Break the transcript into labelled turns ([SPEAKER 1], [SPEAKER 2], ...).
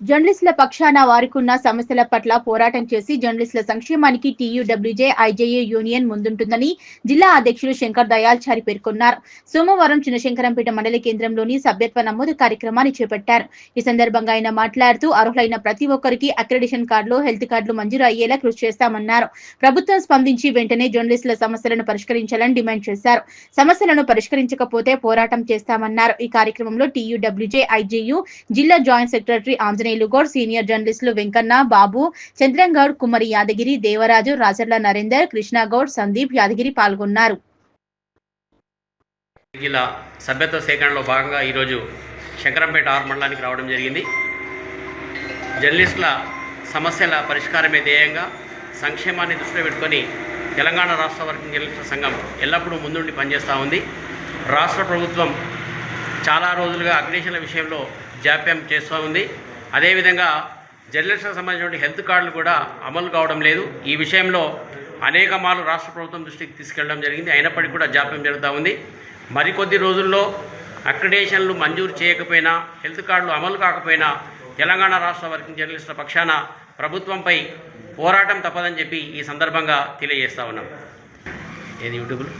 [SPEAKER 1] జర్నలిస్టుల పక్షాన వారికున్న సమస్యల పట్ల పోరాటం చేసి జర్నలిస్టుల సంక్షేమానికి టీయూడబ్ల్యూజే ఐజేఏ యూనియన్ ముందుంటుందని జిల్లా అధ్యక్షులు శంకర్ దయాల్చారి పేర్కొన్నారు. సోమవారం చినశంకరంపేట మండల కేంద్రంలోని సభ్యత్వ నమోదు కార్యక్రమాన్ని చేపట్టారు. ఈ సందర్భంగా ఆయన మాట్లాడుతూ అర్హులైన ప్రతి ఒక్కరికి అక్రెడిషన్ కార్డులు, హెల్త్ కార్డులు మంజూరు అయ్యేలా కృషి చేస్తామన్నారు. ప్రభుత్వం స్పందించి వెంటనే జర్నలిస్టుల సమస్యలను పరిష్కరించాలని డిమాండ్ చేశారు. సమస్యలను పరిష్కరించకపోతే పోరాటం చేస్తామన్నారు. ఈ కార్యక్రమంలో టీయూడబ్ల్యూజే ఐజేయూ జిల్లా joint secretary Anjaneyulu Goud, senior జర్నలిస్టులు వెంకన్న, బాబు, చంద్రంగౌడ్, కుమారి యాదగిరి, దేవరాజు, రాజర్ల నరేందర్, కృష్ణగౌడ్, సందీప్ యాదగిరి పాల్గొన్నారు.
[SPEAKER 2] జిల్లా సభ్యత్వ సేకరణలో భాగంగా ఈరోజు శంకరంపేట ఆర్ మండలానికి రావడం జరిగింది. జర్నలిస్టుల సమస్యల పరిష్కారమే ధ్యేయంగా సంక్షేమాన్ని దృష్టిలో పెట్టుకొని తెలంగాణ రాష్ట్ర వర్కింగ్ జర్నలిస్టుల సంఘం ఎల్లప్పుడూ ముందుండి పనిచేస్తూ ఉంది. రాష్ట్ర ప్రభుత్వం చాలా రోజులుగా అక్రిడిటేషన్ల విషయంలో జాప్యం చేస్తూ ఉంది. అదేవిధంగా జర్నలిస్టులకు సంబంధించిన హెల్త్ కార్డులు కూడా అమలు కావడం లేదు. ఈ విషయంలో అనేక మార్లు రాష్ట్ర ప్రభుత్వం దృష్టికి తీసుకెళ్లడం జరిగింది. అయినప్పటికీ కూడా జాప్యం జరుగుతూ ఉంది. మరికొద్ది రోజుల్లో అక్రిడిటేషన్లు మంజూరు చేయకపోయినా, హెల్త్ కార్డులు అమలు కాకపోయినా తెలంగాణ రాష్ట్ర వర్కింగ్ జర్నలిస్టుల పక్షాన ప్రభుత్వంపై పోరాటం తప్పదని చెప్పి ఈ సందర్భంగా తెలియజేస్తూ ఉన్నాం. ఏది యూట్యూబ్లో